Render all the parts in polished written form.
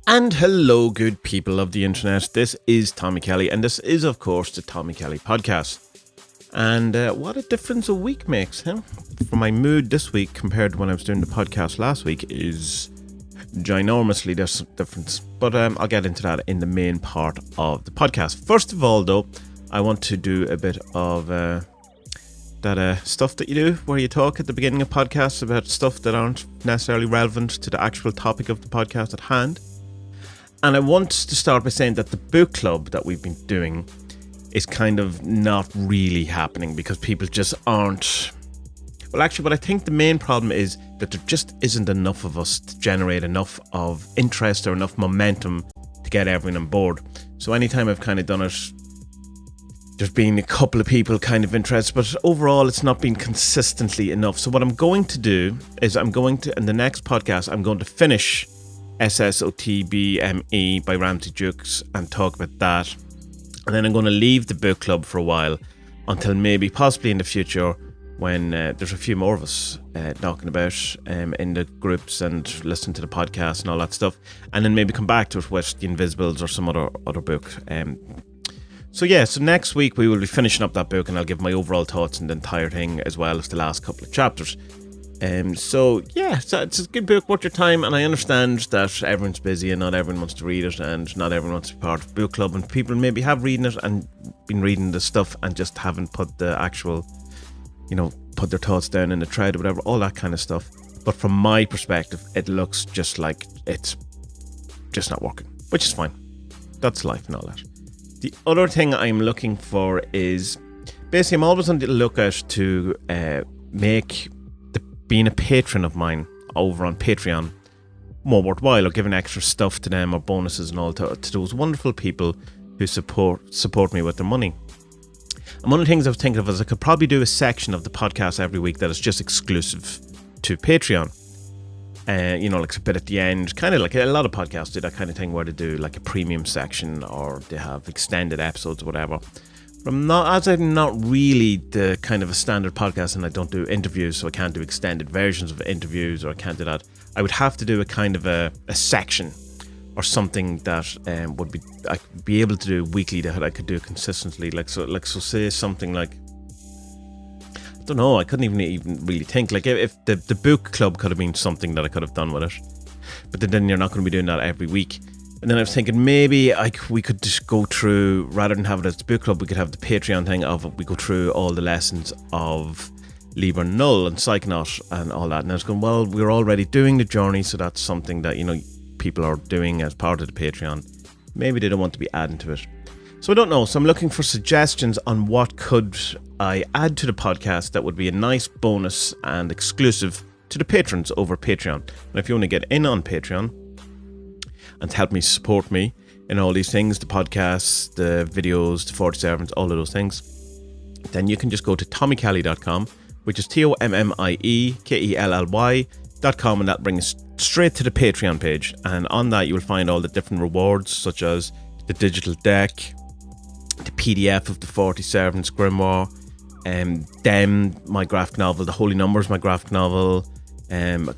And hello, good people of the internet. This is Tommy Kelly, and this is, of course, the Tommy Kelly podcast. And what a difference a week makes, huh? For my mood this week compared to when I was doing the podcast last week is ginormously different. But I'll get into that in the main part of the podcast. First of all, though, I want to do a bit of that stuff that you do where you talk at the beginning of podcasts about stuff that aren't necessarily relevant to the actual topic of the podcast at hand. And I want to start by saying that the book club that we've been doing is kind of not really happening because people just aren't. Well, actually, what I think the main problem is that there just isn't enough of us to generate enough of interest or enough momentum to get everyone on board. So anytime I've kind of done it, there's been a couple of people kind of interested, but overall it's not been consistently enough. So what I'm going to do is in the next podcast, I'm going to finish SSOTBME by Ramsey Jukes and talk about that. And then I'm going to leave the book club for a while until maybe possibly in the future when there's a few more of us knocking about in the groups and listening to the podcast and all that stuff. And then maybe come back to it with The Invisibles or some other book. So next week we will be finishing up that book and I'll give my overall thoughts on the entire thing as well as the last couple of chapters. So it's a good book, worth your time, and I understand that everyone's busy and not everyone wants to read it and not everyone wants to be part of the book club, and people maybe have reading it and been reading the stuff and just haven't put the actual, put their thoughts down in the thread or whatever, all that kind of stuff. But from my perspective, it looks just like it's just not working, which is fine. That's life and all that. The other thing I'm looking for is, basically I'm always on the lookout to make being a patron of mine over on Patreon more worthwhile, or giving extra stuff to them or bonuses and all to those wonderful people who support me with their money. And one of the things I was thinking of is I could probably do a section of the podcast every week that is just exclusive to Patreon. Like a bit at the end, kind of like a lot of podcasts do that kind of thing where they do like a premium section or they have extended episodes or whatever. I'm not really the kind of a standard podcast, and I don't do interviews, so I can't do extended versions of interviews, or I can't do that. I would have to do a kind of a section or something that would be I could be able to do weekly, that I could do consistently. So say something like, I don't know, I couldn't even really think. Like if the book club could have been something that I could have done with it, but then you're not going to be doing that every week. And then I was thinking maybe we could just go through, rather than have it as the book club, we could have the Patreon thing of we go through all the lessons of Liber Null and Psychonaut and all that. And I was going, well, we're already doing the journey, so that's something that, people are doing as part of the Patreon. Maybe they don't want to be adding to it. So I don't know. So I'm looking for suggestions on what could I add to the podcast that would be a nice bonus and exclusive to the patrons over Patreon. And if you want to get in on Patreon and help me support me in all these things, the podcasts, the videos, the 40 servants, all of those things, then you can just go to tommykelly.com, which is TOMMIEKELLY.com, and that brings straight to the Patreon page. And on that you will find all the different rewards, such as the digital deck, the PDF of the 40 servants grimoire, Dem, my graphic novel, the Holy Numbers, my graphic novel, a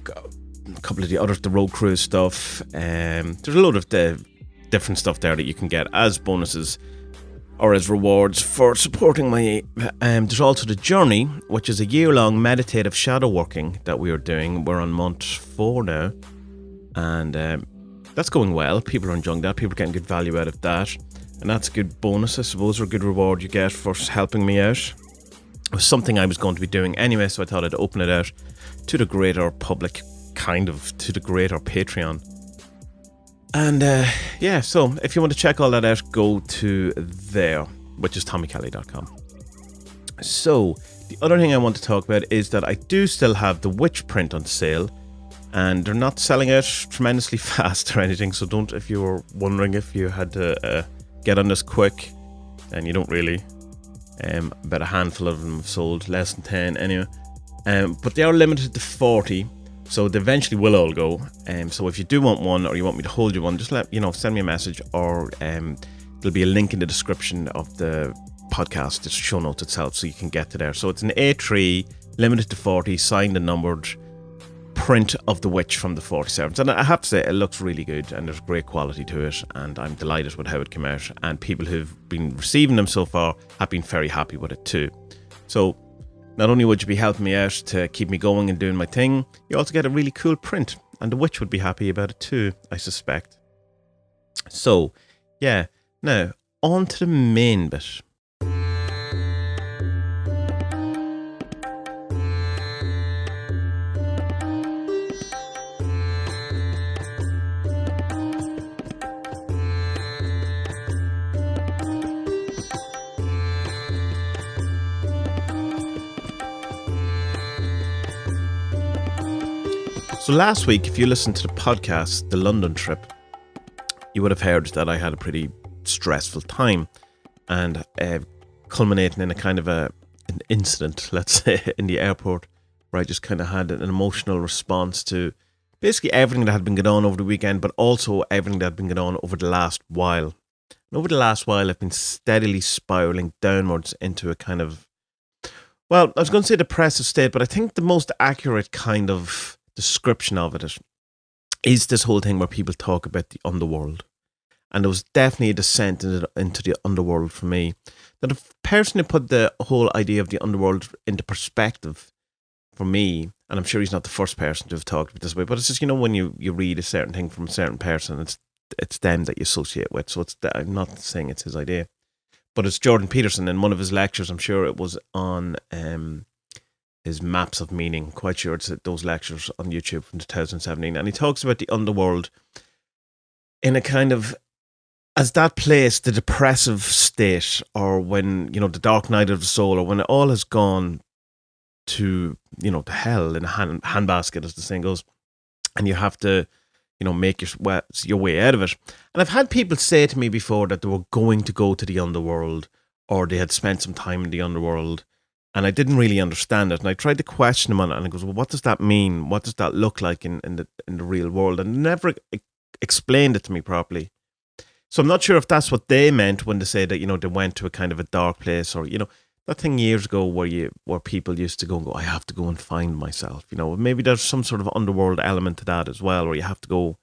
couple of the others, the road cruise stuff. There's a load of the different stuff there that you can get as bonuses or as rewards for supporting my. There's also the journey, which is a year-long meditative shadow working that we are doing. We're on month 4 now, and that's going well. People are enjoying that. People are getting good value out of that, and that's a good bonus, I suppose, or a good reward you get for helping me out. It was something I was going to be doing anyway, so I thought I'd open it out to the greater public, kind of to the greater Patreon. And so if you want to check all that out, go to there, which is tommykelly.com. So the other thing I want to talk about is that I do still have the Witch print on sale, and they're not selling out tremendously fast or anything, so don't, if you were wondering if you had to get on this quick, and you don't really, about a handful of them have sold, less than 10 anyway, but they are limited to 40. So they eventually will all go. So if you do want one, or you want me to hold you one, just send me a message, or there'll be a link in the description of the podcast, the show notes itself, so you can get to there. So it's an A3, limited to 40, signed and numbered, print of the witch from the 47th, and I have to say it looks really good and there's great quality to it, and I'm delighted with how it came out, and people who've been receiving them so far have been very happy with it too. So not only would you be helping me out to keep me going and doing my thing, you also get a really cool print, and the witch would be happy about it too, I suspect. So yeah, now on to the main bit. So last week, if you listened to the podcast, The London Trip, you would have heard that I had a pretty stressful time, and culminating in a kind of an incident, let's say, in the airport, where I just kind of had an emotional response to basically everything that had been going on over the weekend, but also everything that had been going on over the last while. And over the last while, I've been steadily spiraling downwards into a kind of, well, I was going to say depressive state, but I think the most accurate kind of description of it is this whole thing where people talk about the underworld. And there was definitely a descent into the underworld for me. That the person who put the whole idea of the underworld into perspective for me, and I'm sure he's not the first person to have talked about this way, but it's just, when you read a certain thing from a certain person, it's them that you associate with. So I'm not saying it's his idea, but it's Jordan Peterson in one of his lectures. I'm sure it was on his Maps of Meaning, quite sure it's those lectures on YouTube from 2017, and he talks about the underworld in a kind of, as that place, the depressive state, or when, the dark night of the soul, or when it all has gone to, to hell in a handbasket, as the saying goes, and you have to, make your way out of it. And I've had people say to me before that they were going to go to the underworld, or they had spent some time in the underworld, and I didn't really understand it. And I tried to question him on it, and he goes, well, what does that mean? What does that look like in the real world? And he never explained it to me properly. So I'm not sure if that's what they meant when they say that, they went to a kind of a dark place, or, that thing years ago where people used to go and go, I have to go and find myself. Maybe there's some sort of underworld element to that as well, where you have to go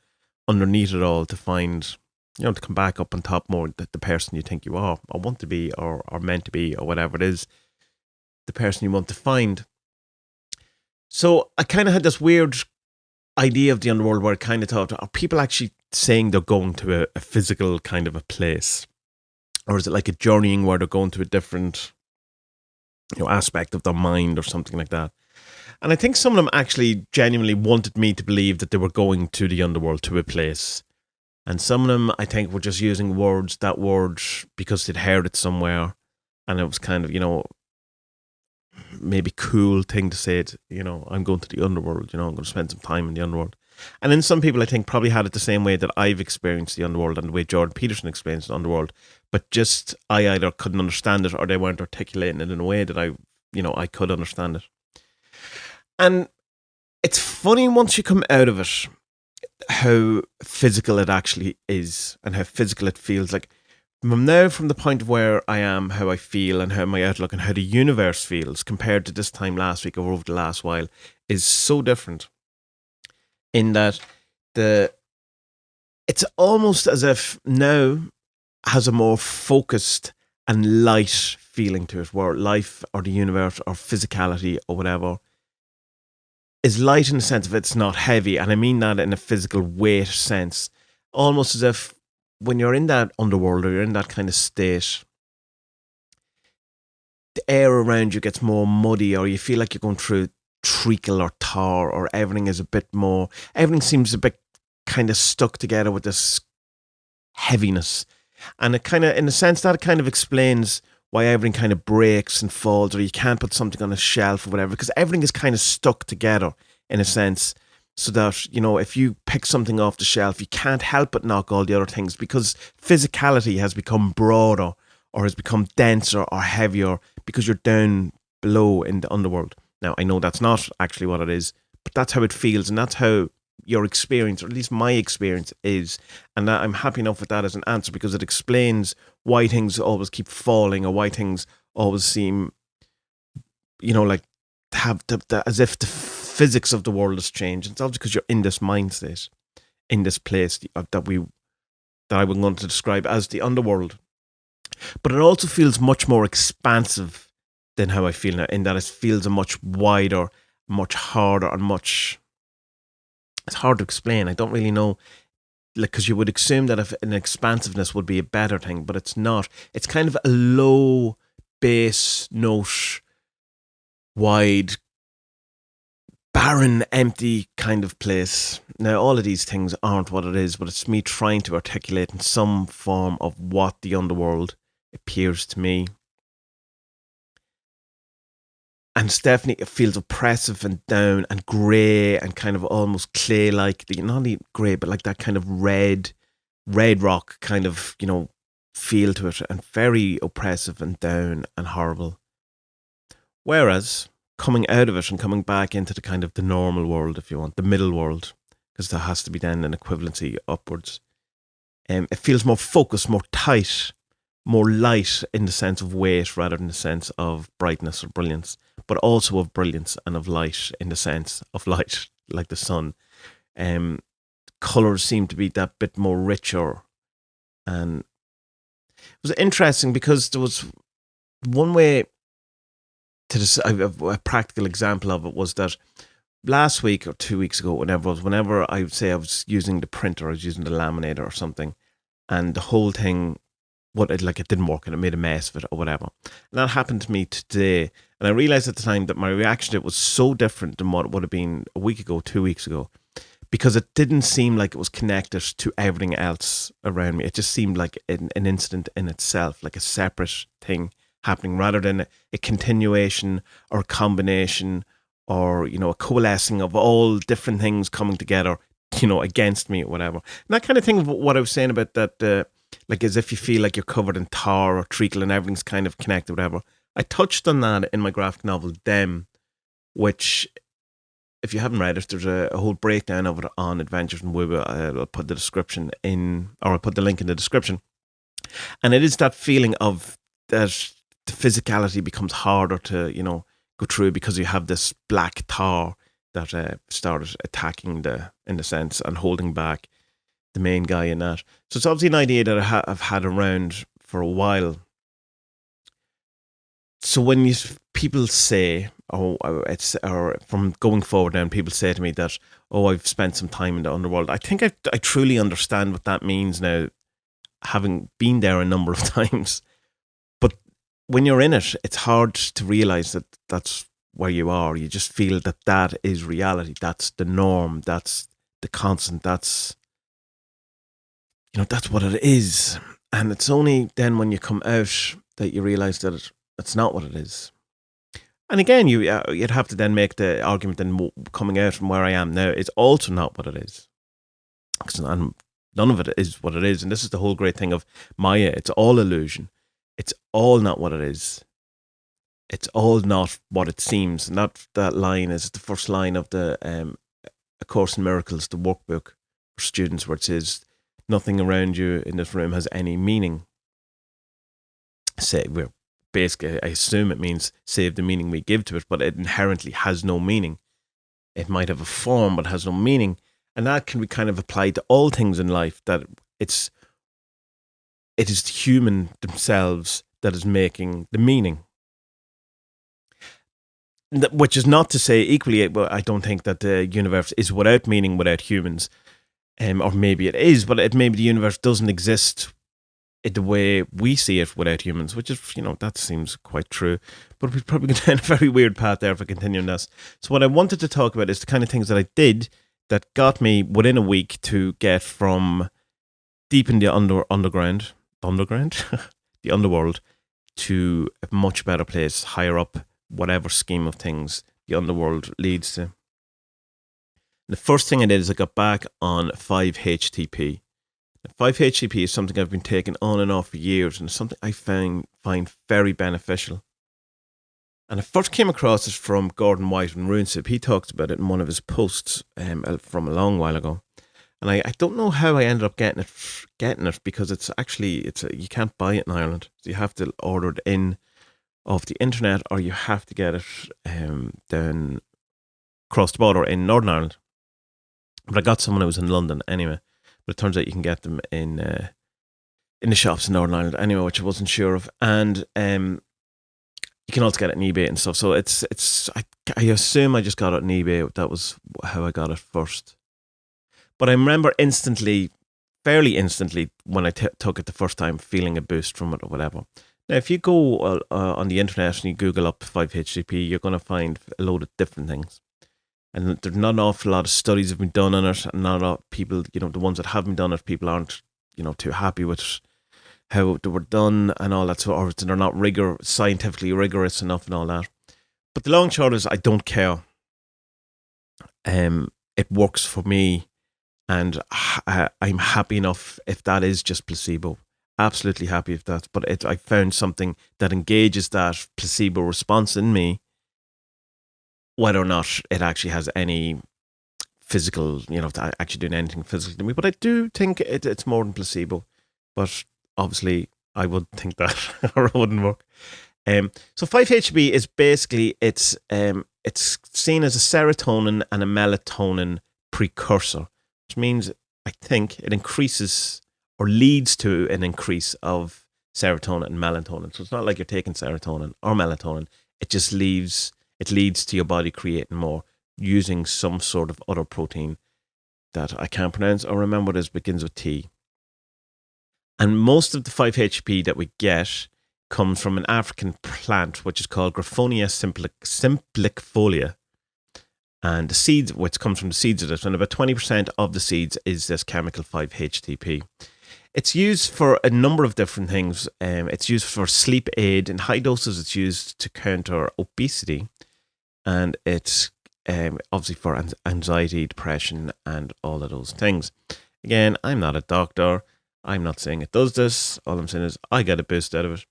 underneath it all to find, to come back up on top more, the person you think you are, or want to be, or meant to be, or whatever it is, the person you want to find. So I kind of had this weird idea of the underworld where I kind of thought, are people actually saying they're going to a physical kind of a place? Or is it like a journeying where they're going to a different, aspect of their mind or something like that? And I think some of them actually genuinely wanted me to believe that they were going to the underworld, to a place. And some of them, I think, were just using that word because they'd heard it somewhere, and it was kind of, maybe cool thing to say it, I'm going to the underworld, I'm going to spend some time in the underworld. And then some people, I think, probably had it the same way that I've experienced the underworld and the way Jordan Peterson experienced the underworld, but just I either couldn't understand it, or they weren't articulating it in a way that I could understand it. And it's funny once you come out of it, how physical it actually is and how physical it feels. Like, from the point of where I am, how I feel, and how my outlook and how the universe feels compared to this time last week or over the last while is so different. In that it's almost as if now has a more focused and light feeling to it, where life or the universe or physicality or whatever is light in the sense of it's not heavy. And I mean that in a physical weight sense, almost as if when you're in that underworld, or you're in that kind of state, the air around you gets more muddy, or you feel like you're going through treacle or tar, or everything seems a bit kind of stuck together with this heaviness. And it kind of, in a sense, that kind of explains why everything kind of breaks and falls, or you can't put something on a shelf or whatever, because everything is kind of stuck together in a sense. So that, if you pick something off the shelf, you can't help but knock all the other things, because physicality has become broader, or has become denser or heavier, because you're down below in the underworld. Now, I know that's not actually what it is, but that's how it feels, and that's how your experience, or at least my experience, is. And I'm happy enough with that as an answer, because it explains why things always keep falling, or why things always seem, like have as if the physics of the world has changed. It's obviously because you're in this mind state, in this place that I would want to describe as the underworld. But it also feels much more expansive than how I feel now, in that it feels a much wider, much harder, and much. It's hard to explain. I don't really know, like, because you would assume that if an expansiveness would be a better thing, but it's not. It's kind of a low bass note, wide, barren, empty kind of place. Now, all of these things aren't what it is, but it's me trying to articulate in some form of what the underworld appears to me. And it's definitely, it feels oppressive and down and grey and kind of almost clay-like. Not only grey, but like that kind of red rock kind of, feel to it, and very oppressive and down and horrible. Whereas coming out of it and coming back into the kind of the normal world, if you want, the middle world, because there has to be then an equivalency upwards. It feels more focused, more tight, more light in the sense of weight rather than the sense of brightness or brilliance, but also of brilliance and of light in the sense of light, like the sun. Colours seem to be that bit more richer. And it was interesting because there was one way to this, a practical example of it was that last week or 2 weeks ago, whenever I would say I was using the printer, I was using the laminator or something, and the whole thing, it didn't work and it made a mess of it or whatever. And that happened to me today. And I realized at the time that my reaction to it was so different than what it would have been a week ago, 2 weeks ago, because it didn't seem like it was connected to everything else around me. It just seemed like an incident in itself, like a separate thing happening rather than a continuation or a combination or, a coalescing of all different things coming together, against me or whatever. And that kind of thing of what I was saying about that, like as if you feel like you're covered in tar or treacle and everything's kind of connected, whatever. I touched on that in my graphic novel, Them, which, if you haven't read it, there's a whole breakdown of it on Adventures in Woo. I'll put the description in, or I'll put the link in the description. And it is that feeling of that the physicality becomes harder to, go through because you have this black tar that started attacking in the sense, and holding back the main guy in that. So it's obviously an idea that I've had around for a while. So when people say, or from going forward now, people say to me that, I've spent some time in the underworld. I think I truly understand what that means now, having been there a number of times. But when you're in it, it's hard to realize that that's where you are. You just feel that is reality. That's the norm. That's the constant. That's what it is. And it's only then when you come out that you realize that it's not what it is. And again, you'd have to then make the argument then coming out from where I am now is also not what it is. Because none of it is what it is. And this is the whole great thing of Maya. It's all illusion. It's all not what it is. It's all not what it seems. And that line is the first line of the A Course in Miracles, the workbook for students, where it says, nothing around you in this room has any meaning. Basically, I assume it means save the meaning we give to it, but it inherently has no meaning. It might have a form, but has no meaning. And that can be kind of applied to all things in life, that it is the human themselves that is making the meaning. Which is not to say equally, I don't think that the universe is without meaning without humans. Or maybe it is, but maybe the universe doesn't exist in the way we see it without humans, which is, that seems quite true. But we're probably going down a very weird path there if I continue on this. So what I wanted to talk about is the kind of things that I did that got me within a week to get from deep in the underground, the underworld, to a much better place, higher up, whatever scheme of things the underworld leads to. The first thing I did is I got back on 5-HTP. 5-HTP is something I've been taking on and off for years, and it's something I find very beneficial. And I first came across it from Gordon White on RuneSoup. He talked about it in one of his posts from a long while ago. And I don't know how I ended up getting it because it's you can't buy it in Ireland. So you have to order it in off the internet, or you have to get it down across the border in Northern Ireland. But I got some when I was in London anyway. But it turns out you can get them in the shops in Northern Ireland anyway, which I wasn't sure of. And you can also get it on eBay and stuff. So I assume I just got it on eBay. That was how I got it first. But I remember fairly instantly, when I took it the first time, feeling a boost from it or whatever. Now, if you go on the internet and you Google up 5-HTP, you're going to find a load of different things. And there's not an awful lot of studies have been done on it, and not a lot of people, the ones that have been done it, people aren't, too happy with how they were done and all that. So, or they're not scientifically rigorous enough and all that. But the long and short is, I don't care. It works for me, and I'm happy enough if that is just placebo. Absolutely happy if that. But I found something that engages that placebo response in me, whether or not it actually has any physical, actually doing anything physical to me. But I do think it's more than placebo. But obviously, I would think that, or it wouldn't work. So 5-HTP is basically, it's seen as a serotonin and a melatonin precursor, which means I think it increases or leads to an increase of serotonin and melatonin. So it's not like you're taking serotonin or melatonin. It just leads to your body creating more using some sort of other protein that I can't pronounce or remember what it begins with T. And most of the 5-HTP that we get comes from an African plant which is called Graphonia simplifolia. And the seeds, which comes from the seeds of it, and about 20% of the seeds is this chemical 5-HTP. It's used for a number of different things. It's used for sleep aid. In high doses, it's used to counter obesity. And it's obviously for anxiety, depression, and all of those things. Again, I'm not a doctor. I'm not saying it does this. All I'm saying is I get a boost out of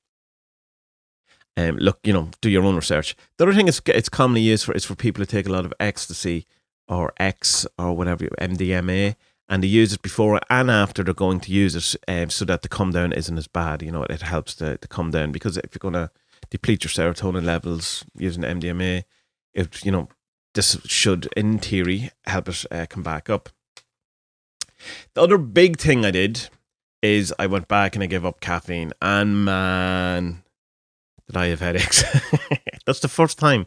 it. Look, do your own research. The other thing it's commonly used for is for people who take a lot of ecstasy or X or whatever, MDMA, and they use it before and after they're going to use it, so that the come down isn't as bad. It helps to come down, because if you're going to deplete your serotonin levels using MDMA, this should, in theory, help it come back up. The other big thing I did is I went back and I gave up caffeine, and man, did I have headaches. That's the first time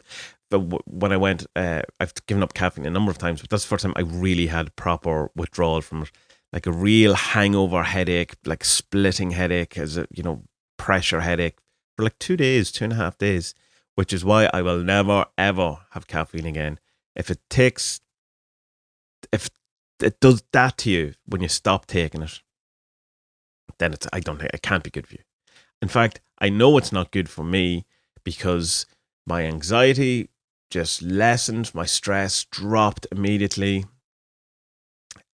when I went, I've given up caffeine a number of times, but that's the first time I really had proper withdrawal from it, like a real hangover headache, like splitting headache, as a, pressure headache for like 2.5 days, which is why I will never, ever have caffeine again. If it does that to you when you stop taking it, then it can't be good for you. In fact, I know it's not good for me, because my anxiety just lessened, my stress dropped immediately,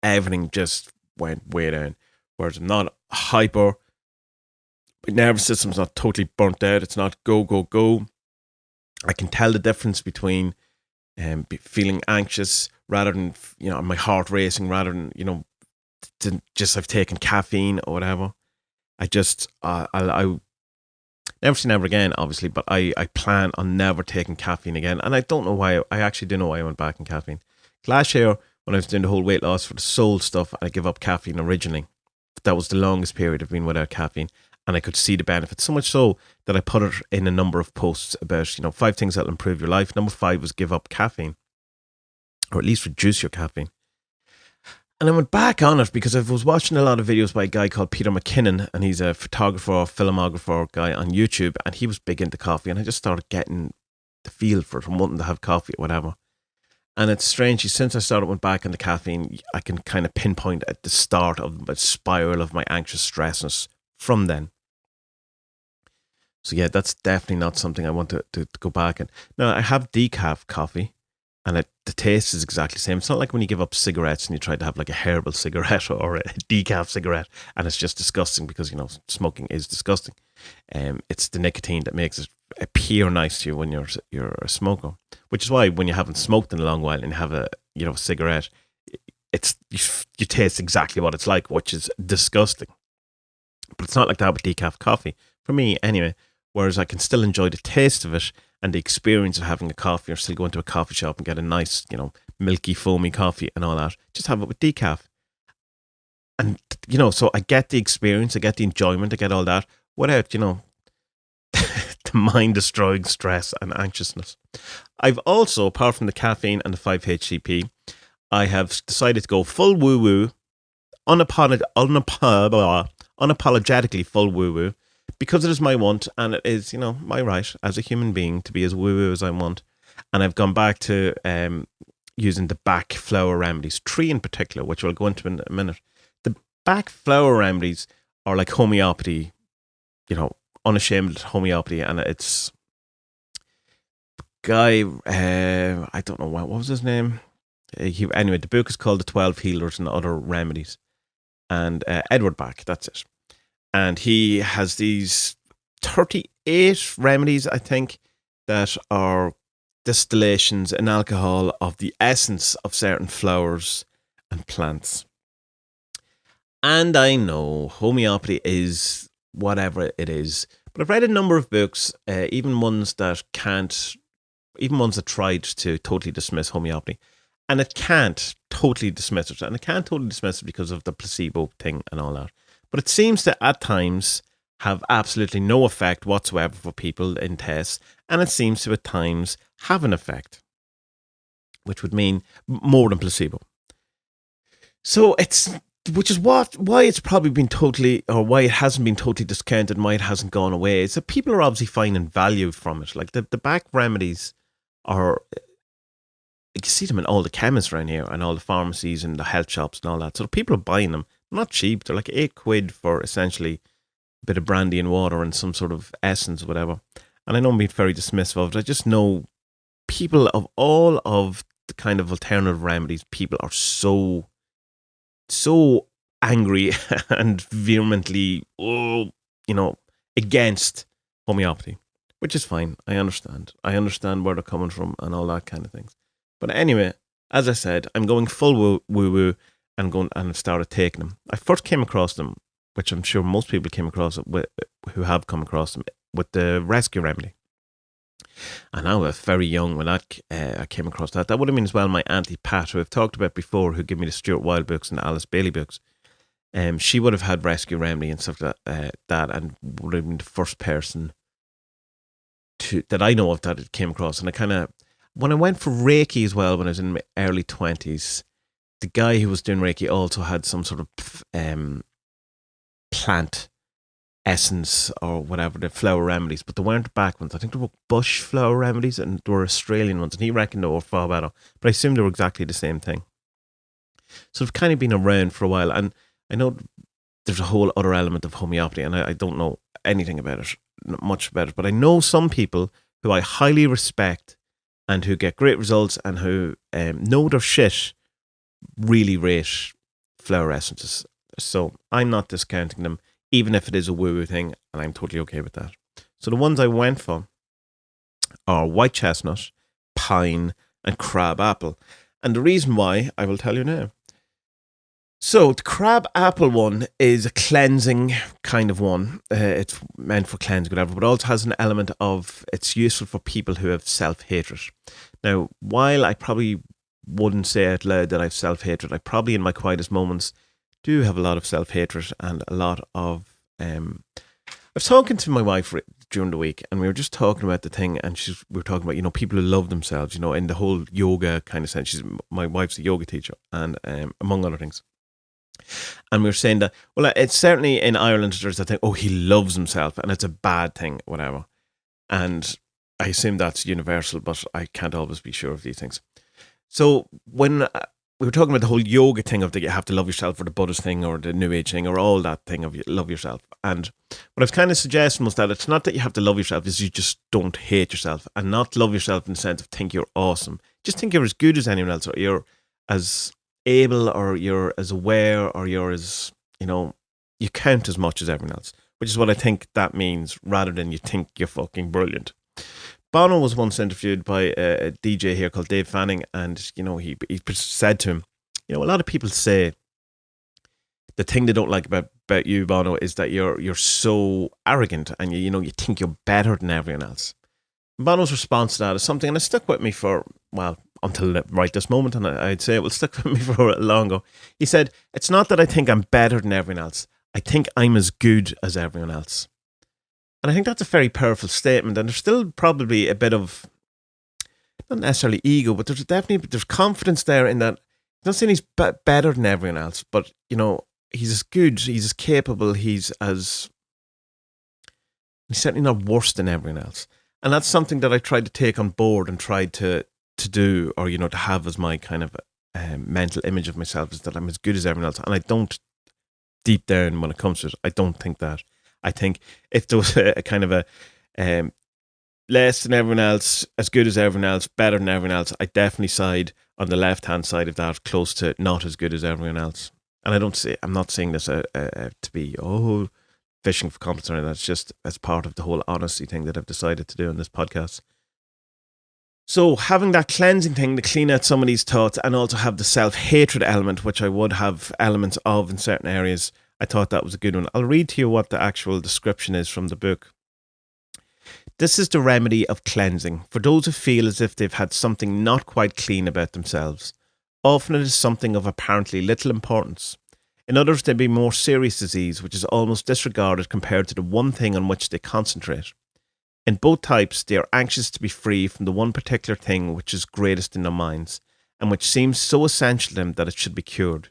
everything just went way down. Whereas I'm not hyper, my nervous system's not totally burnt out, it's not go, go, go. I can tell the difference between feeling anxious rather than, my heart racing, rather than, just I've taken caffeine or whatever. I never say never again, obviously, but I plan on never taking caffeine again. And I don't know why. I actually do know why I went back on caffeine. Last year, when I was doing the whole weight loss for the soul stuff, I gave up caffeine originally. That was the longest period I've been without caffeine. And I could see the benefits, so much so that I put it in a number of posts about, 5 things that'll improve your life. Number 5 was give up caffeine, or at least reduce your caffeine. And I went back on it because I was watching a lot of videos by a guy called Peter McKinnon, and he's a photographer, filmographer guy on YouTube, and he was big into coffee, and I just started getting the feel for it and wanting to have coffee or whatever. And it's strange, since I went back on the caffeine, I can kind of pinpoint at the start of the spiral of my anxious stressness from then. So yeah, that's definitely not something I want to go back in. Now, I have decaf coffee, and the taste is exactly the same. It's not like when you give up cigarettes and you try to have like a herbal cigarette or a decaf cigarette, and it's just disgusting because, smoking is disgusting. It's the nicotine that makes it appear nice to you when you're a smoker, which is why when you haven't smoked in a long while and you have a cigarette, you taste exactly what it's like, which is disgusting. But it's not like that with decaf coffee, for me anyway. whereas I can still enjoy the taste of it and the experience of having a coffee, or still go into a coffee shop and get a nice, milky, foamy coffee and all that. Just have it with decaf. And, so I get the experience, I get the enjoyment, I get all that without, the mind-destroying stress and anxiousness. I've also, apart from the caffeine and the 5-HTP, I have decided to go full woo-woo, unapologetically full woo-woo, because it is my want, and it is, my right as a human being to be as woo-woo as I want. And I've gone back to using the back flower remedies, 3 in particular, which we'll go into in a minute. The back flower remedies are like homeopathy, unashamed homeopathy, and it's guy, I don't know what was his name. Anyway, the book is called The 12 Healers and Other Remedies, and Edward Bach, that's it. And he has these 38 remedies, I think, that are distillations in alcohol of the essence of certain flowers and plants. And I know homeopathy is whatever it is, but I've read a number of books, even ones that tried to totally dismiss homeopathy, and it can't totally dismiss it, and it can't totally dismiss it because of the placebo thing and all that. But it seems to, at times, have absolutely no effect whatsoever for people in tests, and it seems to, at times, have an effect, which would mean more than placebo. So which is why it's probably been totally, or why it hasn't been totally discounted and why it hasn't gone away. It's that people are obviously finding value from it. Like the back remedies are, you can see them in all the chemists around here and all the pharmacies and the health shops and all that. So people are buying them. They're not cheap. They're like £8 for essentially a bit of brandy and water and some sort of essence or whatever. And I know I'm being very dismissive of it. I just know people of all of the kind of alternative remedies, people are so angry and vehemently, against homeopathy, which is fine. I understand where they're coming from and all that kind of things. But anyway, as I said, I'm going full woo-woo and I've started taking them. I first came across them, which I'm sure most people came across it who have come across them, with the rescue remedy. And I was very young when I came across that. That would have been as well my Auntie Pat, who I've talked about before, who gave me the Stuart Wilde books and the Alice Bailey books. She would have had rescue remedy and stuff like that, and would have been the first person that I know of that it came across. And when I went for Reiki as well, when I was in my early 20s, the guy who was doing Reiki also had some sort of plant essence or whatever, the flower remedies, but they weren't back ones. I think they were bush flower remedies and they were Australian ones, and he reckoned they were far better, but I assume they were exactly the same thing. So they've kind of been around for a while, and I know there's a whole other element of homeopathy, and I don't know anything about it, not much about it, but I know some people who I highly respect and who get great results and who know their shit really rate flower essences. So I'm not discounting them, even if it is a woo-woo thing, and I'm totally okay with that. So the ones I went for are white chestnut, pine, and crab apple. And the reason why, I will tell you now. So the crab apple one is a cleansing kind of one. It's meant for cleansing, whatever, but also has an element of, it's useful for people who have self-hatred. Now, while I probably wouldn't say out loud that I have self-hatred, I probably in my quietest moments do have a lot of self-hatred and a lot of I was talking to my wife during the week, and we were just talking about the thing, and we were talking about, people who love themselves, in the whole yoga kind of sense. My wife's a yoga teacher, and among other things. And we were saying that, well, it's certainly in Ireland there's that thing, oh, he loves himself, and it's a bad thing, whatever. And I assume that's universal, but I can't always be sure of these things. So when we were talking about the whole yoga thing of that you have to love yourself, or the Buddhist thing, or the New Age thing, or all that thing of you love yourself. And what I was kind of suggesting was that it's not that you have to love yourself, it's you just don't hate yourself, and not love yourself in the sense of think you're awesome. Just think you're as good as anyone else, or you're as able, or you're as aware, or you're as, you count as much as everyone else, which is what I think that means, rather than you think you're fucking brilliant. Bono was once interviewed by a DJ here called Dave Fanning, and he said to him, a lot of people say the thing they don't like about you, Bono, is that you're so arrogant and you think you're better than everyone else. Bono's response to that is something, and it stuck with me for, well, until right this moment, and I'd say it will stick with me for longer. He said, "It's not that I think I'm better than everyone else. I think I'm as good as everyone else." And I think that's a very powerful statement, and there's still probably a bit of, not necessarily ego, but there's confidence there in that. He's not saying he's better than everyone else, but, he's as good, he's as capable, he's certainly not worse than everyone else. And that's something that I tried to take on board and tried to do, or, to have as my kind of mental image of myself, is that I'm as good as everyone else. And I don't, deep down when it comes to it, I don't think that. I think if there was a kind of a less than everyone else, as good as everyone else, better than everyone else, I definitely side on the left-hand side of that, close to not as good as everyone else. And I'm not saying this to be, fishing for compliments or anything. That's just as part of the whole honesty thing that I've decided to do on this podcast. So having that cleansing thing to clean out some of these thoughts, and also have the self-hatred element, which I would have elements of in certain areas, I thought that was a good one. I'll read to you what the actual description is from the book. "This is the remedy of cleansing for those who feel as if they've had something not quite clean about themselves. Often it is something of apparently little importance. In others, there may be more serious disease, which is almost disregarded compared to the one thing on which they concentrate. In both types, they are anxious to be free from the one particular thing which is greatest in their minds, and which seems so essential to them that it should be cured.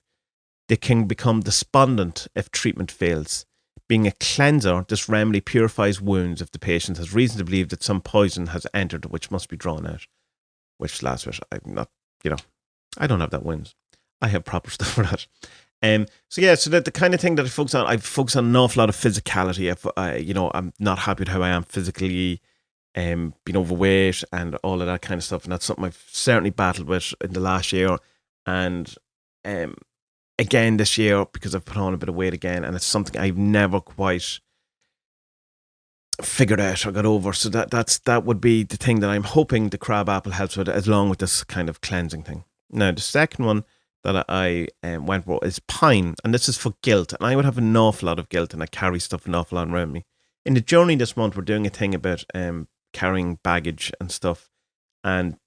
They can become despondent if treatment fails. Being a cleanser, this remedy purifies wounds if the patient has reason to believe that some poison has entered which must be drawn out." Which last bit, I'm not, I don't have that wounds. I have proper stuff for that. So that the kind of thing that I focus on an awful lot of physicality. I'm not happy with how I am physically, being overweight and all of that kind of stuff. And that's something I've certainly battled with in the last year. And again this year, because I've put on a bit of weight again, and it's something I've never quite figured out or got over. So that would be the thing that I'm hoping the crab apple helps with, along with this kind of cleansing thing. Now, the second one that I went for is pine, and this is for guilt. And I would have an awful lot of guilt, and I carry stuff an awful lot around me. In the journey this month, we're doing a thing about carrying baggage and stuff, and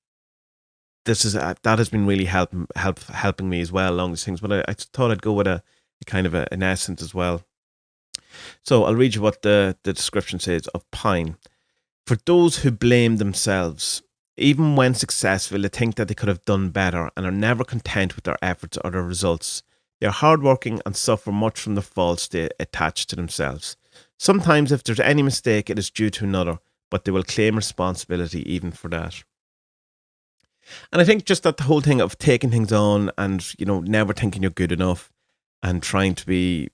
this is that has been really helping me as well along these things. But I thought I'd go with a kind of an ascent as well. So I'll read you what the description says of pine. "For those who blame themselves, even when successful, they think that they could have done better and are never content with their efforts or their results. They are hardworking and suffer much from the faults they attach to themselves. Sometimes, if there's any mistake, it is due to another, but they will claim responsibility even for that." And I think just that the whole thing of taking things on and, never thinking you're good enough and trying to be,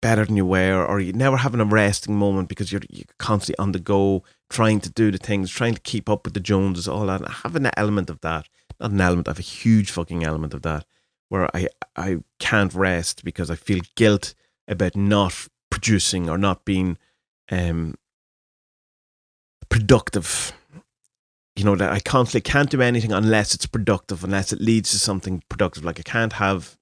better than you were, or you never having a resting moment because you're constantly on the go, trying to do the things, trying to keep up with the Joneses, all that, and having an element of that, not an element, I have a huge fucking element of that, where I can't rest because I feel guilt about not producing or not being productive. That I constantly can't do anything unless it's productive, unless it leads to something productive. Like I can't have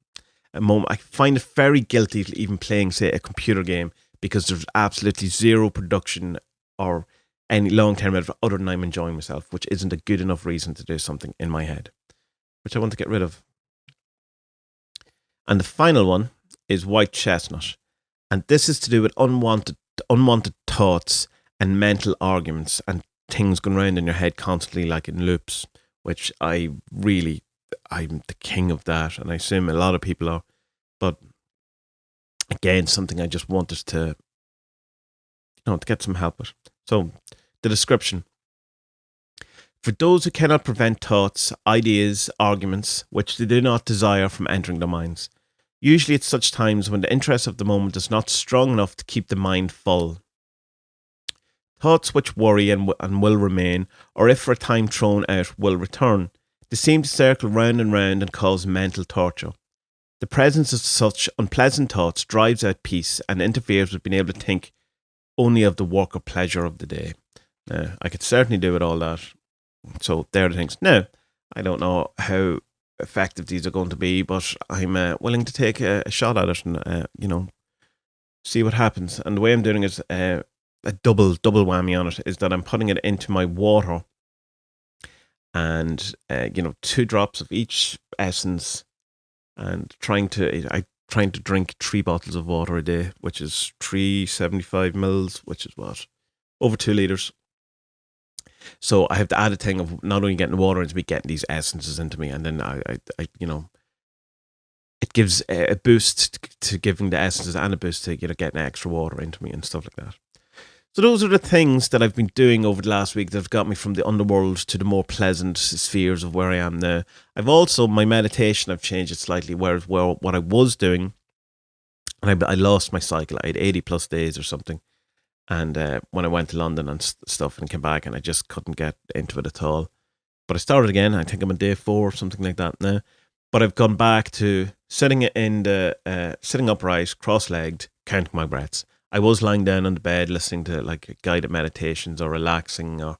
a moment. I find it very guilty even playing, say, a computer game, because there's absolutely zero production or any long-term benefit other than I'm enjoying myself, which isn't a good enough reason to do something in my head, which I want to get rid of. And the final one is white chestnut. And this is to do with unwanted thoughts and mental arguments and things going around in your head constantly, like in loops, which I'm the king of that, and I assume a lot of people are. But again, something I just wanted to get some help with. So the description: "For those who cannot prevent thoughts, ideas, arguments, which they do not desire from entering their minds, usually at such times when the interest of the moment is not strong enough to keep the mind full. Thoughts which worry and will remain, or if for a time thrown out, will return. They seem to circle round and round and cause mental torture. The presence of such unpleasant thoughts drives out peace and interferes with being able to think only of the work or pleasure of the day." Now, I could certainly do with all that. So there are the things. Now, I don't know how effective these are going to be, but I'm willing to take a shot at it and see what happens. And the way I'm doing it, a double whammy on it, is that I'm putting it into my water, and 2 drops of each essence, and trying to drink 3 bottles of water a day, which is 375 mils, which is what, over 2 liters. So I have the added thing of not only getting the water into me, getting these essences into me, and then I it gives a boost to giving the essences, and a boost to getting extra water into me and stuff like that. So those are the things that I've been doing over the last week that have got me from the underworld to the more pleasant spheres of where I am now. I've also, my meditation, I've changed it slightly, whereas what I was doing, and I lost my cycle. I had 80 plus days or something. And when I went to London and stuff and came back, and I just couldn't get into it at all. But I started again. I think I'm on day 4 or something like that now. But I've gone back to sitting upright, cross-legged, counting my breaths. I was lying down on the bed listening to like guided meditations or relaxing, or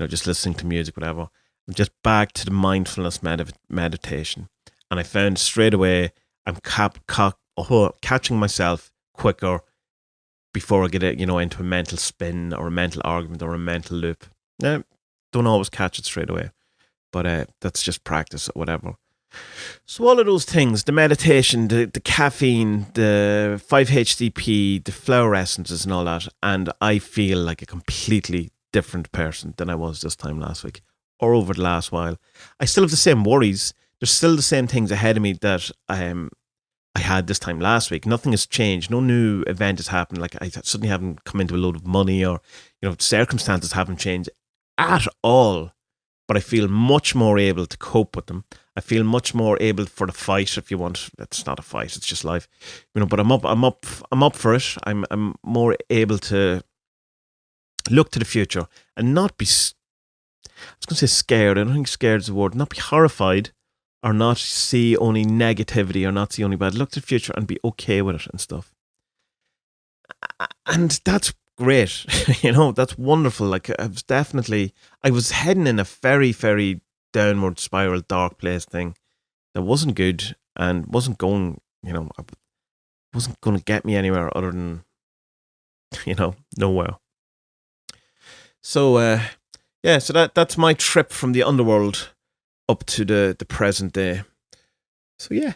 just listening to music, whatever. I'm just back to the mindfulness meditation, and I found straight away I'm catching myself quicker before I get into a mental spin or a mental argument or a mental loop. Don't always catch it straight away, but that's just practice or whatever. So all of those things, the meditation, the caffeine, the 5-HTP, the flower essences and all that, and I feel like a completely different person than I was this time last week or over the last while. I still have the same worries. There's still the same things ahead of me that I had this time last week. Nothing has changed. No new event has happened. Like I suddenly haven't come into a load of money, or circumstances haven't changed at all. But I feel much more able to cope with them. I feel much more able for the fight, if you want. It's not a fight; it's just life, But I'm up for it. I'm more able to look to the future and not be. I was going to say scared. I don't think scared is the word. Not be horrified, or not see only negativity, or not see only bad. Look to the future and be okay with it and stuff. And that's great. That's wonderful. Like I was heading in a very, very downward spiral, dark place thing that wasn't good and wasn't going, wasn't going to get me anywhere other than, nowhere. So, so that's my trip from the underworld up to the present day. So, yeah.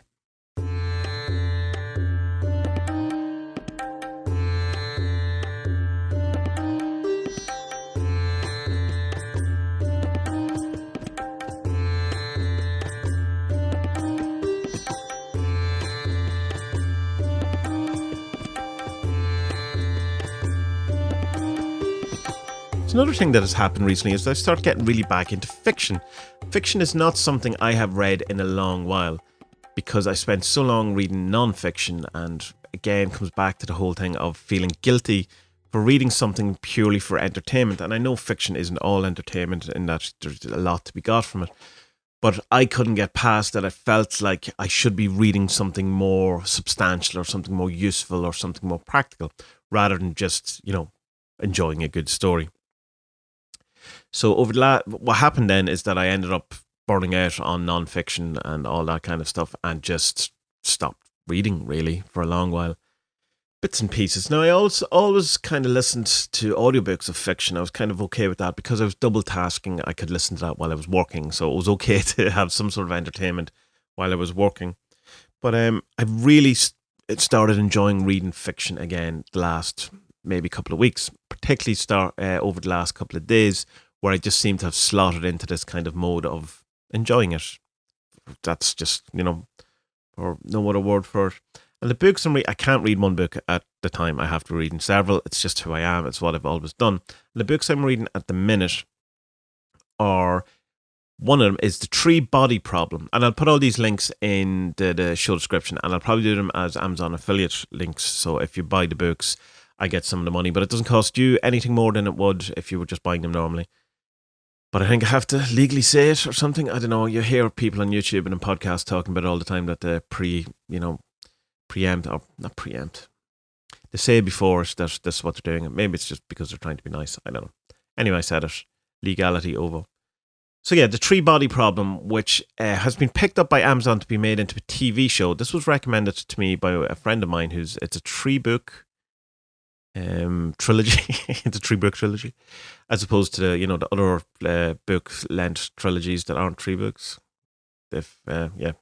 Another thing that has happened recently is I start getting really back into fiction. Fiction is not something I have read in a long while, because I spent so long reading non-fiction, and again comes back to the whole thing of feeling guilty for reading something purely for entertainment. And I know fiction isn't all entertainment, in that there's a lot to be got from it. But I couldn't get past that. I felt like I should be reading something more substantial, or something more useful, or something more practical, rather than just, enjoying a good story. So what happened then is that I ended up burning out on non-fiction and all that kind of stuff, and just stopped reading really for a long while. Bits and pieces. Now, I also always kind of listened to audiobooks of fiction. I was kind of okay with that because I was double tasking. I could listen to that while I was working, so it was okay to have some sort of entertainment while I was working. But I really started enjoying reading fiction again the last maybe couple of weeks, particularly over the last couple of days, where I just seem to have slotted into this kind of mode of enjoying it. That's just, or no other word for it. And the books I can't read one book at the time. I have to read in several. It's just who I am. It's what I've always done. And the books I'm reading at the minute are, one of them is The Tree Body Problem. And I'll put all these links in the show description, and I'll probably do them as Amazon affiliate links. So if you buy the books, I get some of the money, but it doesn't cost you anything more than it would if you were just buying them normally. But I think I have to legally say it or something. I don't know. You hear people on YouTube and in podcasts talking about it all the time, that they preempt, or not preempt. They say before that this is what they're doing. Maybe it's just because they're trying to be nice. I don't know. Anyway, I said it. Legality over. So yeah, the Three Body Problem, which has been picked up by Amazon to be made into a TV show. This was recommended to me by a friend of mine who's it's a three book trilogy. It's a three book trilogy, as opposed to the other book length trilogies that aren't three books. If yeah,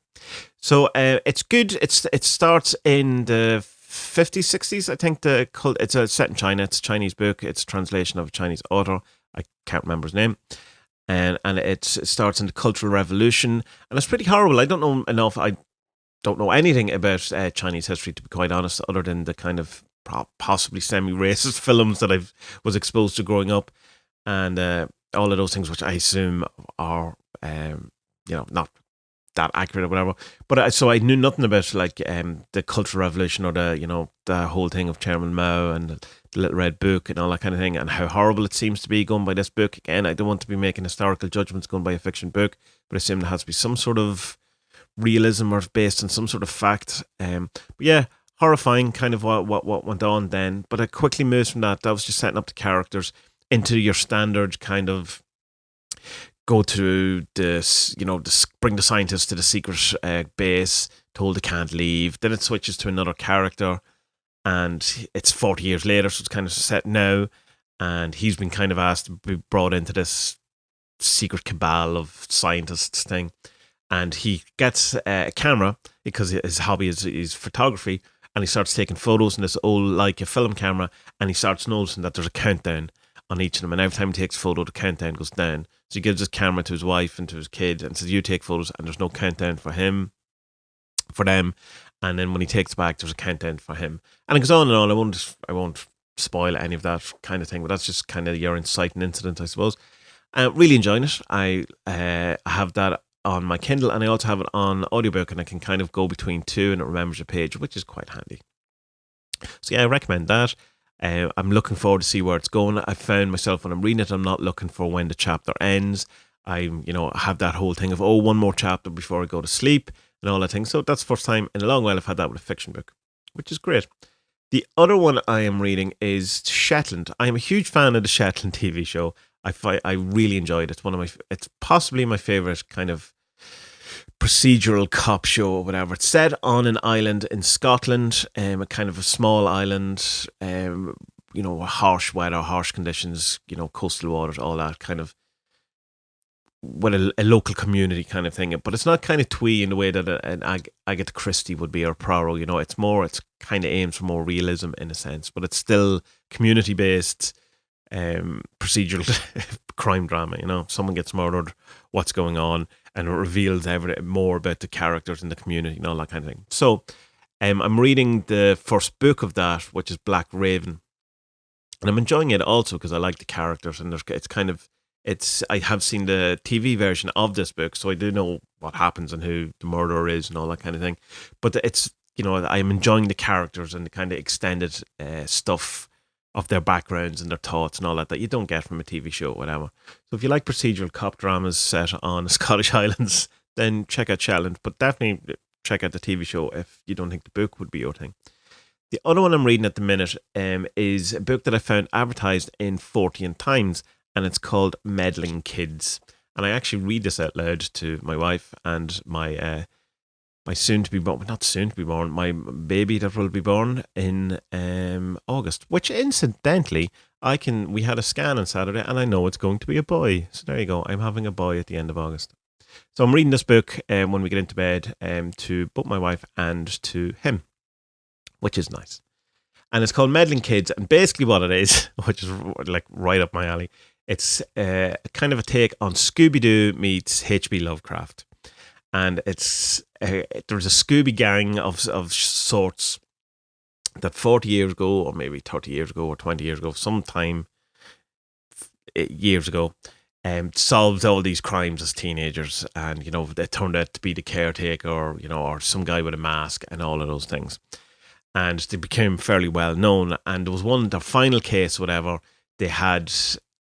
so it's good. It starts in the 50s, 60s. I think it's set in China. It's a Chinese book. It's a translation of a Chinese author. I can't remember his name. And it starts in the Cultural Revolution, and it's pretty horrible. I don't know enough. I don't know anything about Chinese history, to be quite honest, other than the kind of possibly semi-racist films that I was exposed to growing up, and all of those things, which I assume are, not that accurate or whatever. But so I knew nothing about like the Cultural Revolution or the whole thing of Chairman Mao and the Little Red Book and all that kind of thing, and how horrible it seems to be going by this book. Again, I don't want to be making historical judgments going by a fiction book, but I assume there has to be some sort of realism or based on some sort of fact. But yeah, horrifying kind of what went on then. But I quickly moved from that. That was just setting up the characters into your standard kind of go to this, bring the scientists to the secret base, told they can't leave. Then it switches to another character, and it's 40 years later, so it's kind of set now. And he's been kind of asked to be brought into this secret cabal of scientists thing. And he gets a camera because his hobby is photography, and he starts taking photos in this old Leica film camera, and he starts noticing that there's a countdown on each of them, and every time he takes a photo, the countdown goes down. So he gives his camera to his wife and to his kid and says, "You take photos," and there's no countdown for them. And then when he takes it back, there's a countdown for him, and it goes on and on. I won't spoil any of that kind of thing, but that's just kind of your inciting incident, I suppose. Really enjoying it. I have that on my Kindle, and I also have it on audiobook, and I can kind of go between two, and it remembers a page, which is quite handy. So yeah, I recommend that. I'm looking forward to see where it's going. I found myself when I'm reading it, I'm not looking for when the chapter ends. I have that whole thing of one more chapter before I go to sleep and all that thing. So that's the first time in a long while I've had that with a fiction book, which is great. The other one I am reading is Shetland. I am a huge fan of the Shetland TV show. I really enjoyed it. It's possibly my favorite kind of procedural cop show or whatever. It's set on an island in Scotland, a kind of a small island, harsh weather, harsh conditions, coastal waters, all that kind of, with a local community kind of thing. But it's not kind of twee in the way that an Agatha Christie would be, or Poirot. It's kind of aims for more realism in a sense, but it's still community based. Procedural crime drama. Someone gets murdered, what's going on, and it reveals everything more about the characters in the community and all that kind of thing. So I'm reading the first book of that, which is Black Raven, and I'm enjoying it also because I like the characters, and I have seen the TV version of this book, so I do know what happens and who the murderer is and all that kind of thing. But it's I'm enjoying the characters and the kind of extended stuff of their backgrounds and their thoughts and all that you don't get from a TV show or whatever. So if you like procedural cop dramas set on the Scottish Highlands, then check out Shetland, but definitely check out the TV show if you don't think the book would be your thing. The other one I'm reading at the minute is a book that I found advertised in 14 Times, and it's called Meddling Kids. And I actually read this out loud to my wife and my my baby that will be born in August, which incidentally, we had a scan on Saturday, and I know it's going to be a boy. So there you go. I'm having a boy at the end of August. So I'm reading this book when we get into bed to both my wife and to him, which is nice. And it's called Meddling Kids, and basically what it is, which is like right up my alley, it's kind of a take on Scooby-Doo meets H.P. Lovecraft. And there's a Scooby gang of sorts that 40 years ago, or maybe 30 years ago, or 20 years ago, sometime years ago, solved all these crimes as teenagers, and they turned out to be the caretaker, or some guy with a mask, and all of those things. And they became fairly well known. And there was their final case, whatever. They had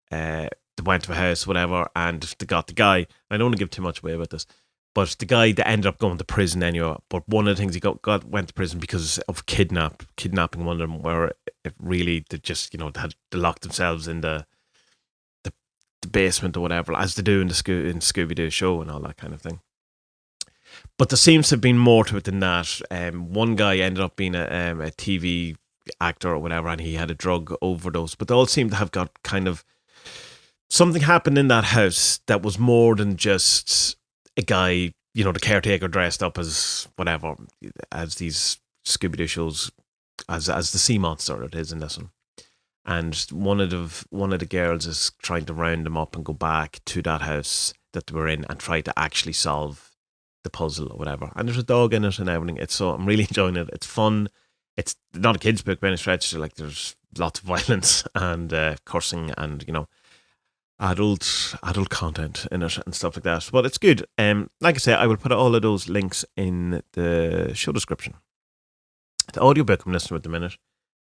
they went to a house, whatever, and they got the guy. I don't want to give too much away about this. But the guy that ended up going to prison anyway. But one of the things he went to prison because of kidnapping one of them, where it really they just they locked themselves in the the basement or whatever, as they do in the Scooby-Doo show and all that kind of thing. But there seems to have been more to it than that. One guy ended up being a TV actor or whatever, and he had a drug overdose. But they all seem to have got kind of something happened in that house that was more than just a guy, the caretaker dressed up as whatever, as these Scooby-Doo shows, as the sea monster it is in this one. And one of the girls is trying to round them up and go back to that house that they were in and try to actually solve the puzzle or whatever. And there's a dog in it and everything. I'm really enjoying it. It's fun. It's not a kid's book by any stretch. Like, there's lots of violence and cursing and adult content in it and stuff like that. But it's good. Like I say, I will put all of those links in the show description. The audiobook I'm listening to at the minute,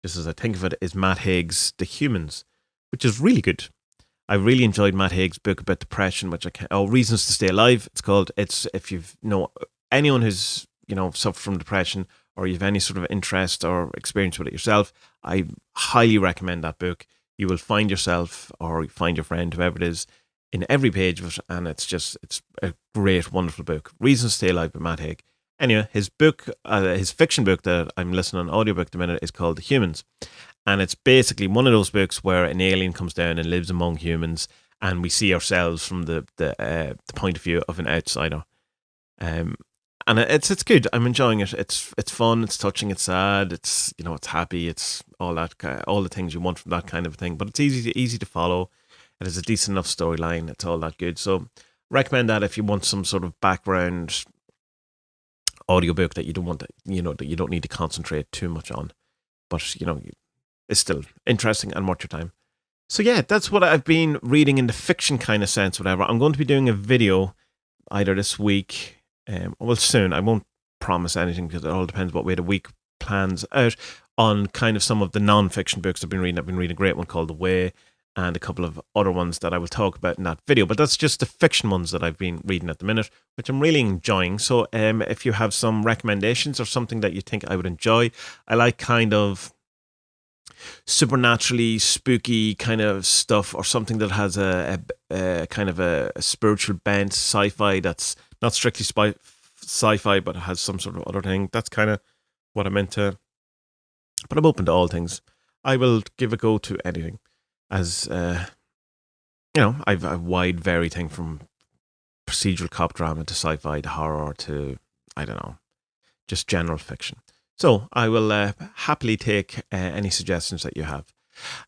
just as I think of it, is Matt Haig's The Humans, which is really good. I really enjoyed Matt Haig's book about depression, Reasons to Stay Alive. It's called. It's if you've anyone who's suffered from depression, or you've any sort of interest or experience with it yourself, I highly recommend that book. You will find yourself or find your friend, whoever it is, in every page of it, and it's a great, wonderful book. Reasons to Stay Alive by Matt Haig. Anyway, his book, his fiction book that I'm listening on audiobook at the minute is called The Humans. And it's basically one of those books where an alien comes down and lives among humans, and we see ourselves from the point of view of an outsider. And it's good. I'm enjoying it. It's fun. It's touching. It's sad. It's it's happy. It's all the things you want from that kind of thing. But it's easy to follow. It has a decent enough storyline. It's all that good. So recommend that if you want some sort of background audiobook that you don't want that you don't need to concentrate too much on, but it's still interesting and worth your time. So yeah, that's what I've been reading in the fiction kind of sense, whatever. I'm going to be doing a video either this week, soon. I won't promise anything because it all depends what way the week plans out, on kind of some of the non-fiction books I've been reading. I've been reading a great one called The Way, and a couple of other ones that I will talk about in that video. But that's just the fiction ones that I've been reading at the minute, which I'm really enjoying. So if you have some recommendations or something that you think I would enjoy, I like kind of supernaturally spooky kind of stuff, or something that has a kind of a spiritual bent, sci-fi that's not strictly sci-fi, but it has some sort of other thing. That's kind of what I'm into. But I'm open to all things. I will give a go to anything. As I've a wide varied thing from procedural cop drama to sci-fi to horror to, I don't know, just general fiction. So I will happily take any suggestions that you have.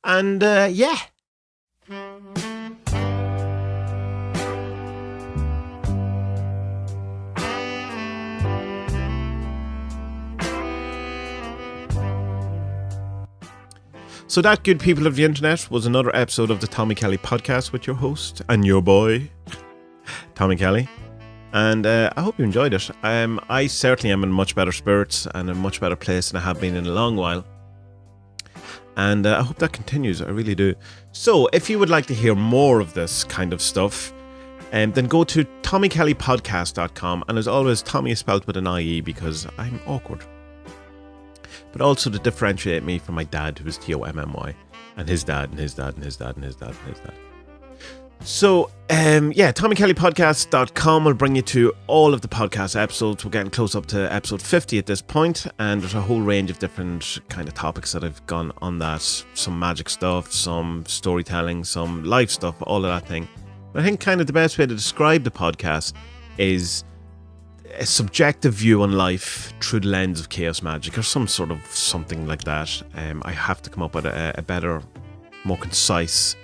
And yeah. So that, good people of the internet, was another episode of the Tommy Kelly podcast with your host and your boy, Tommy Kelly. And I hope you enjoyed it. I certainly am in much better spirits and a much better place than I have been in a long while. And I hope that continues. I really do. So if you would like to hear more of this kind of stuff, then go to TommyKellyPodcast.com. And as always, Tommy is spelled with an IE because I'm awkward. But also to differentiate me from my dad, who is Tommy, and his dad, and his dad, and his dad, and his dad, and his dad. So, TommyKellyPodcast.com will bring you to all of the podcast episodes. We're getting close up to episode 50 at this point, and there's a whole range of different kind of topics that I've gone on that. Some magic stuff, some storytelling, some life stuff, all of that thing. But I think kind of the best way to describe the podcast is a subjective view on life through the lens of chaos magic, or some sort of something like that. I have to come up with a better, more concise,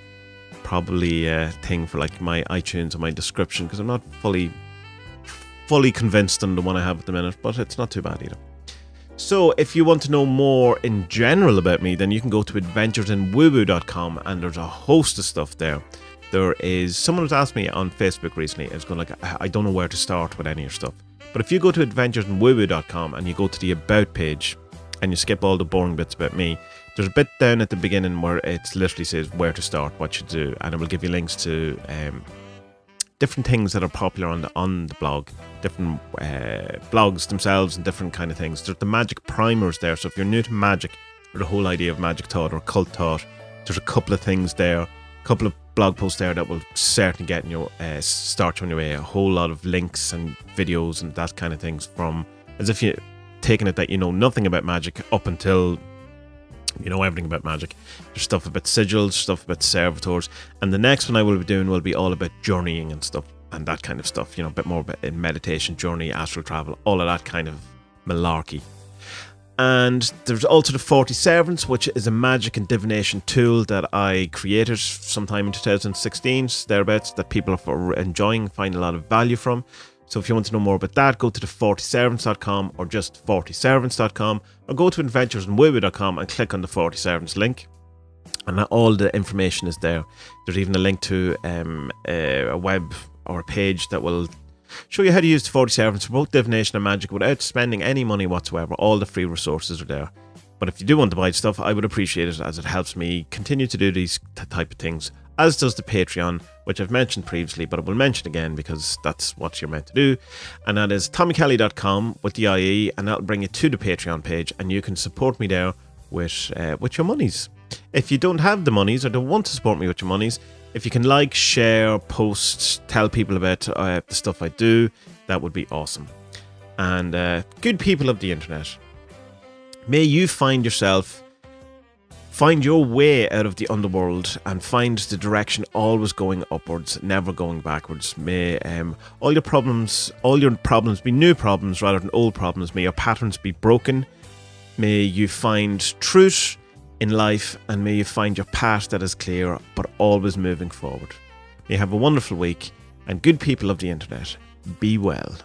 probably thing for like my iTunes and my description, because I'm not fully convinced on the one I have at the minute, but it's not too bad either. So if you want to know more in general about me, then you can go to adventuresinwoowoo.com, and there's a host of stuff there. There is, someone was asked me on Facebook recently, I was going like, I don't know where to start with any of your stuff. But if you go to adventuresinwoowoo.com and you go to the About page and you skip all the boring bits about me, there's a bit down at the beginning where it literally says where to start, what you do, and it will give you links to different things that are popular on the blog, different blogs themselves and different kind of things. There's the magic primers there, so if you're new to magic or the whole idea of magic thought or cult thought, there's a couple of things there, a couple of blog post there that will certainly get you start you on your way. A whole lot of links and videos and that kind of things, from as if you taking it that you know nothing about magic up until you know everything about magic. There's stuff about sigils, stuff about servitors, and the next one I will be doing will be all about journeying and stuff and that kind of stuff. You know, a bit more about meditation, journey, astral travel, all of that kind of malarkey. And there's also the 40 Servants, which is a magic and divination tool that I created sometime in 2016, thereabouts, that people are enjoying, find a lot of value from. So if you want to know more about that, go to the 40servants.com or just 40servants.com, or go to adventuresandwoo.com and click on the 40 Servants link. And all the information is there. There's even a link to a web or a page that will show you how to use the 40 Servants for both divination and magic without spending any money whatsoever. All the free resources are there. But if you do want to buy stuff, I would appreciate it, as it helps me continue to do these type of things, as does the Patreon, which I've mentioned previously, but I will mention again because that's what you're meant to do. And that is tommykelly.com with the IE, and that'll bring you to the Patreon page, and you can support me there with your monies. If you don't have the monies or don't want to support me with your monies, if you can like, share, post, tell people about the stuff I do, that would be awesome. And good people of the internet, may you find your way out of the underworld and find the direction always going upwards, never going backwards. May all your problems be new problems rather than old problems. May your patterns be broken. May you find truth in life, and may you find your path that is clear but always moving forward. May you have a wonderful week, and good people of the internet, be well.